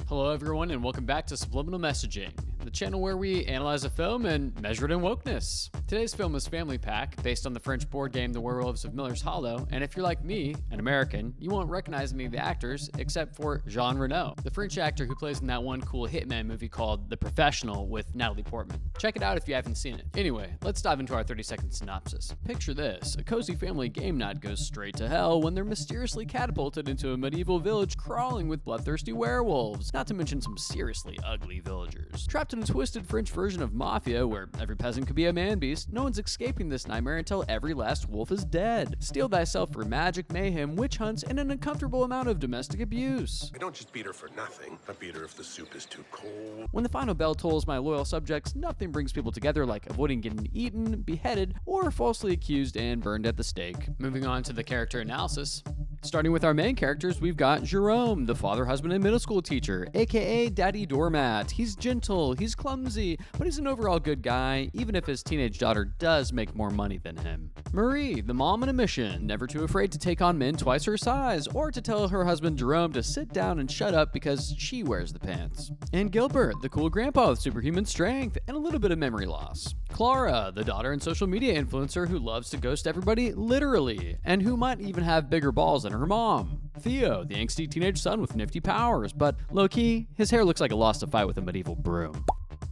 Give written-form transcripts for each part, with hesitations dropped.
Hello everyone and welcome back to Subliminal Messaging, the channel where we analyze a film and measure it in wokeness. Today's film is Family Pack, based on the French board game The Werewolves of Miller's Hollow, and if you're like me, an American, you won't recognize any of the actors except for Jean Reno, the French actor who plays in that one cool hitman movie called The Professional with Natalie Portman. Check it out if you haven't seen it. Anyway, let's dive into our 30-second synopsis. Picture this: a cozy family game night goes straight to hell when they're mysteriously catapulted into a medieval village crawling with bloodthirsty werewolves, not to mention some seriously ugly villagers. Trapped in a twisted French version of Mafia where every peasant could be a man-beast, no one's escaping this nightmare until every last wolf is dead. Steel thyself for magic, mayhem, witch hunts, and an uncomfortable amount of domestic abuse. I don't just beat her for nothing. I beat her if the soup is too cold. When the final bell tolls, my loyal subjects, nothing brings people together like avoiding getting eaten, beheaded, or falsely accused and burned at the stake. Moving on to the character analysis. Starting with our main characters, we've got Jerome, the father, husband, and middle school teacher, aka Daddy Doormat. He's gentle, he's clumsy, but he's an overall good guy, even if his teenage daughter does make more money than him. Marie, the mom on a mission, never too afraid to take on men twice her size, or to tell her husband Jerome to sit down and shut up because she wears the pants. And Gilbert, the cool grandpa with superhuman strength and a little bit of memory loss. Clara, the daughter and social media influencer who loves to ghost everybody literally, and who might even have bigger balls than her mom. Theo, the angsty teenage son with nifty powers, but low-key, his hair looks like it lost a fight with a medieval broom.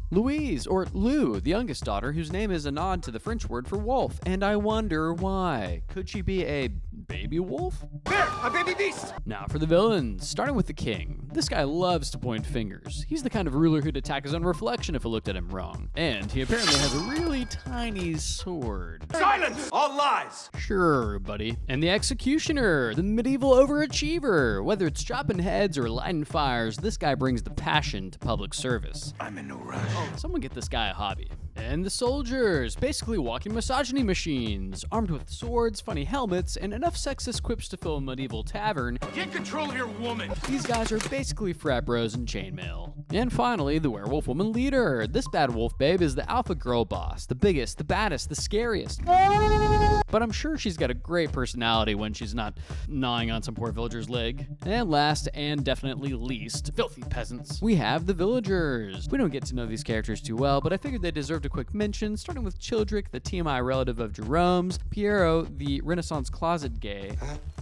Louise, or Lou, the youngest daughter, whose name is a nod to the French word for wolf, and I wonder why. Could she be a baby wolf? There, a baby beast! Now for the villains, starting with the king. This guy loves to point fingers. He's the kind of ruler who'd attack his own reflection if it looked at him wrong. And he apparently has a really tiny sword. Silence! All lies! Sure, buddy. And the executioner, the medieval overachiever. Whether it's chopping heads or lighting fires, this guy brings the passion to public service. I'm in no rush. Someone get this guy a hobby. And the soldiers, basically walking misogyny machines, armed with swords, funny helmets, and enough sexist quips to fill a medieval tavern. Get control of your woman! These guys are basically frat bros in chainmail. And finally, the werewolf woman leader. This bad wolf babe is the alpha girl boss, the biggest, the baddest, the scariest. But I'm sure she's got a great personality when she's not gnawing on some poor villager's leg. And last and definitely least, filthy peasants, we have the villagers. We don't get to know these characters too well, but I figured they deserved a quick mention, starting with Childrick, the TMI relative of Jerome's, Piero, the Renaissance closet gay,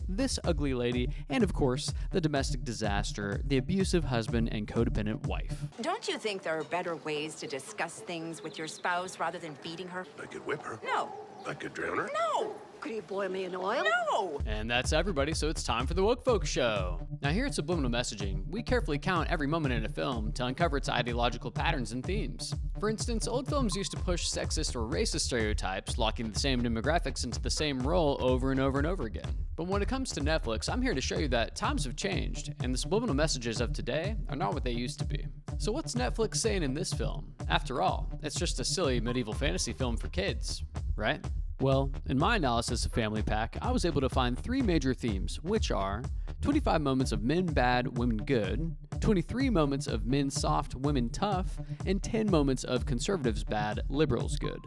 this ugly lady, and of course, the domestic disaster, the abusive husband and codependent wife. Don't you think there are better ways to discuss things with your spouse rather than beating her? I could whip her. No. I could drown her. No. Could you boil me in oil? No. And that's everybody, so it's time for the Woke Folk Show. Now here at Subliminal Messaging, we carefully count every moment in a film to uncover its ideological patterns and themes. For instance, old films used to push sexist or racist stereotypes, locking the same demographics into the same role over and over and over again. But when it comes to Netflix, I'm here to show you that times have changed, and the subliminal messages of today are not what they used to be. So what's Netflix saying in this film? After all, it's just a silly medieval fantasy film for kids, right? Well, in my analysis of Family Pack, I was able to find three major themes, which are 25 moments of men bad, women good, 23 moments of men soft, women tough, and 10 moments of conservatives bad, liberals good.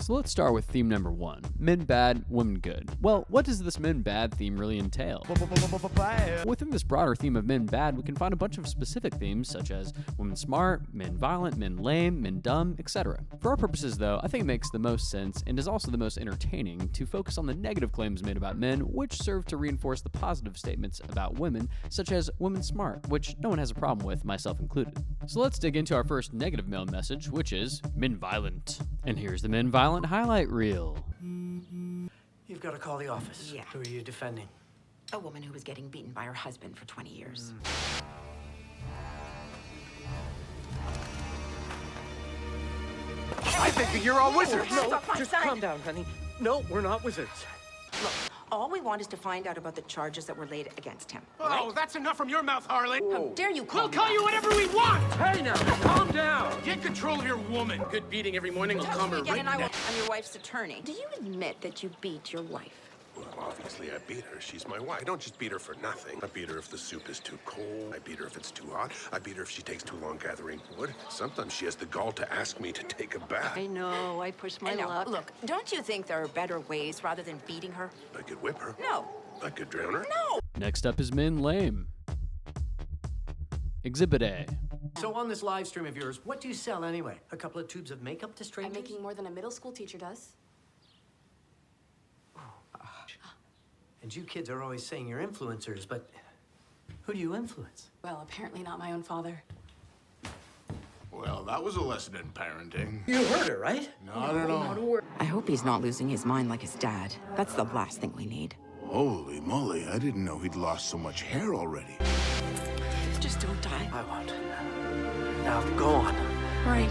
So let's start with theme number 1, men bad, women good. Well, what does this men bad theme really entail? Within this broader theme of men bad, we can find a bunch of specific themes such as women smart, men violent, men lame, men dumb, etc. For our purposes though, I think it makes the most sense and is also the most entertaining to focus on the negative claims made about men, which serve to reinforce the positive statements about women, such as women smart, which no one has a problem with, myself included. So let's dig into our first negative male message, which is men violent. And here's the men violent highlight reel. You've got to call the office. Yeah. Who are you defending? A woman who was getting beaten by her husband for 20 years. I think that you're all wizards! No, just calm down, honey. No, we're not wizards. Look, all we want is to find out about the charges that were laid against him. Oh, right? that's enough from your mouth, Harley! How dare you call We'll me call that? you whatever we want! Hey now, calm down. Get control of your woman. Good beating every morning will Tell calm me her again right and I will. down. I'm your wife's attorney. Do you admit that you beat your wife? Well, obviously I beat her. She's my wife. I don't just beat her for nothing. I beat her if the soup is too cold. I beat her if it's too hot. I beat her if she takes too long gathering wood. Sometimes she has the gall to ask me to take a bath. I know, I push my I know. luck. Look, don't you think there are better ways rather than beating her? I could whip her. No. I could drown her. No. Next up is men lame. Exhibit A. So on this live stream of yours, what do you sell anyway? A couple of tubes of makeup to I'm strangers? making more than a middle school teacher does. And you kids are always saying you're influencers, but who do you influence? Well, apparently not my own father. Well, that was a lesson in parenting. You heard her, right? Not at all. I hope he's not losing his mind like his dad. That's the last thing we need. Holy moly, I didn't know he'd lost so much hair already. Just don't die. I won't. Now go on. Right.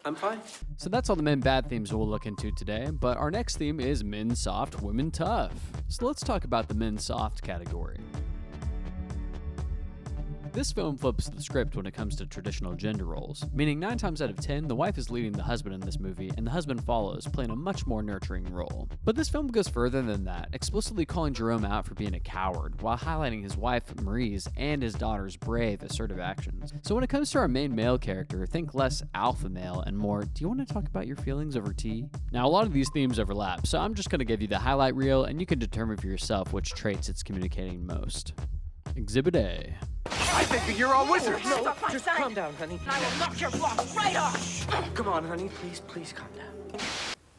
I'm fine. So that's all the men bad themes we'll look into today, but our next theme is men soft, women tough. So let's talk about the men soft category. This film flips the script when it comes to traditional gender roles, meaning 9 times out of 10, the wife is leading the husband in this movie, and the husband follows, playing a much more nurturing role. But this film goes further than that, explicitly calling Jerome out for being a coward, while highlighting his wife, Marie's, and his daughter's brave, assertive actions. So when it comes to our main male character, think less alpha male and more, do you want to talk about your feelings over tea? Now, a lot of these themes overlap, so I'm just going to give you the highlight reel, and you can determine for yourself which traits it's communicating most. Exhibit A. I think that you're all wizards. No, Just calm down, honey. I will knock your block right off. Come on, honey. Please calm down.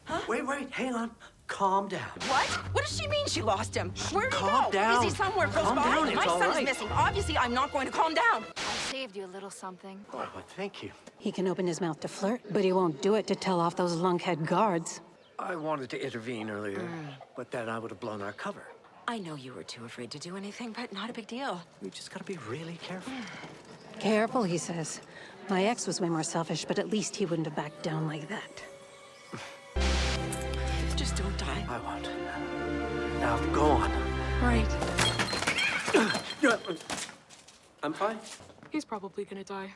Huh? Wait, hang on. Calm down. What? What does she mean she lost him? Where'd he Calm go? down. Is he somewhere close Calm by? down, My it's all son's right. missing. Obviously, I'm not going to calm down. I saved you a little something. Oh, well, thank you. He can open his mouth to flirt, but he won't do it to tell off those lunkhead guards. I wanted to intervene earlier, but then I would have blown our cover. I know you were too afraid to do anything, but not a big deal. We just gotta be really careful. Careful, he says. My ex was way more selfish, but at least he wouldn't have backed down like that. Just don't die. I won't. Now go on. Right. I'm fine. He's probably gonna die.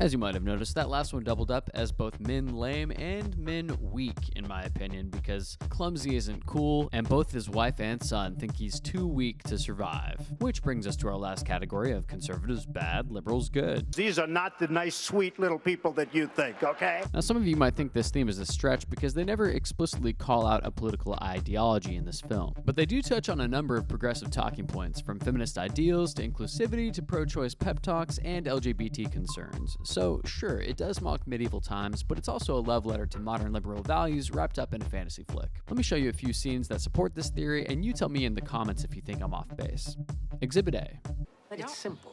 As you might have noticed, that last one doubled up as both men lame and men weak, in my opinion, because clumsy isn't cool, and both his wife and son think he's too weak to survive. Which brings us to our last category of conservatives bad, liberals good. These are not the nice, sweet little people that you think, okay? Now, some of you might think this theme is a stretch because they never explicitly call out a political ideology in this film. But they do touch on a number of progressive talking points, from feminist ideals to inclusivity to pro-choice pep talks and LGBT concerns. So, sure, it does mock medieval times, but it's also a love letter to modern liberal values wrapped up in a fantasy flick. Let me show you a few scenes that support this theory, and you tell me in the comments if you think I'm off base. Exhibit A. It's simple.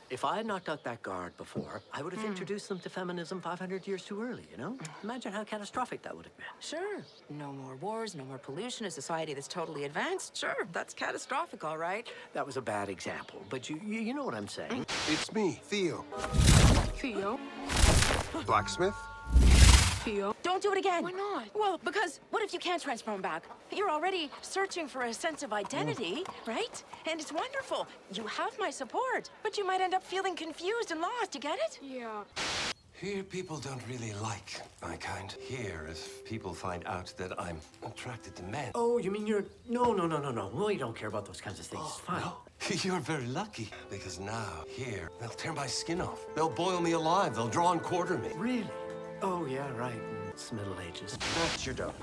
If I had knocked out that guard before, I would have introduced them to feminism 500 years too early, you know? Imagine how catastrophic that would have been. Sure. No more wars, no more pollution, a society that's totally advanced. Sure, that's catastrophic, all right. That was a bad example, but you know what I'm saying. It's me, Theo. Theo? Blacksmith? Theo? Don't do it again. Why not? Well, because what if you can't transform back? You're already searching for a sense of identity, right? And it's wonderful. You have my support, but you might end up feeling confused and lost. You get it? Yeah. Here, people don't really like my kind. Here, if people find out that I'm attracted to men. Oh, you mean you're... No. We don't care about those kinds of things. It's fine. No, you're very lucky, because now, here, they'll tear my skin off. They'll boil me alive. They'll draw and quarter me. Really? Oh, yeah, right. It's Middle Ages. That's your daughter.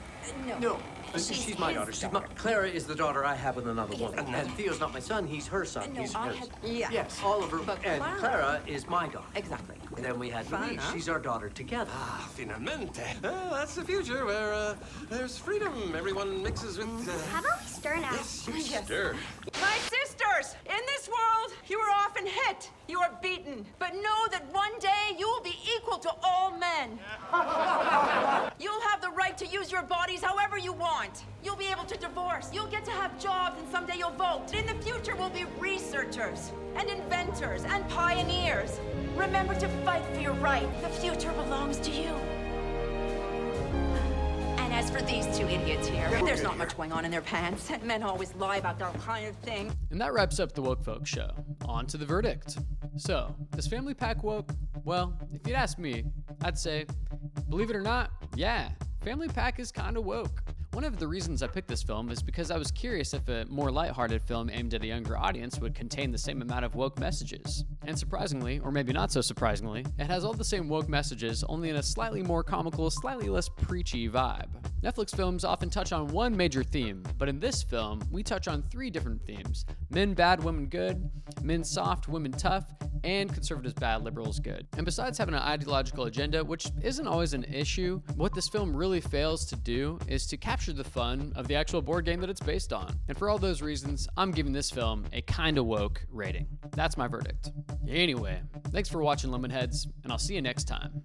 No, She's my his daughter. daughter. Clara is the daughter I have with another woman. and- And Theo's not my son, he's her son. No, He's I hers. had- yeah. Yes, Oliver. But and Clara- Clara is my daughter. Exactly. And then we had Fun, Louise. huh? She's our daughter together. Ah, finalmente. That's the future where there's freedom. Everyone mixes with. How about we stir now? Yes, you stir. My sisters, in this world, you are often hit, you are beaten, but know that one day you will be equal to all men. You'll have the right to use your bodies however you want. You'll be able to divorce. You'll get to have jobs, and someday you'll vote. In the future, we'll be researchers and inventors and pioneers. Remember to fight for your right. The future belongs to you. And as for these two idiots here, there's not much going on in their pants. Men always lie about that kind of thing. And that wraps up the Woke Folks show. On to the verdict. So, is Family Pack woke? Well, if you'd ask me, I'd say, believe it or not, yeah, Family Pack is kinda woke. One of the reasons I picked this film is because I was curious if a more lighthearted film aimed at a younger audience would contain the same amount of woke messages. And surprisingly, or maybe not so surprisingly, it has all the same woke messages, only in a slightly more comical, slightly less preachy vibe. Netflix films often touch on one major theme, but in this film, we touch on 3 different themes: men bad, women good, men soft, women tough, and conservatives bad, liberals good. And besides having an ideological agenda, which isn't always an issue, what this film really fails to do is to capture the fun of the actual board game that it's based on. And for all those reasons, I'm giving this film a kinda woke rating. That's my verdict. Anyway, thanks for watching, Lemonheads, and I'll see you next time.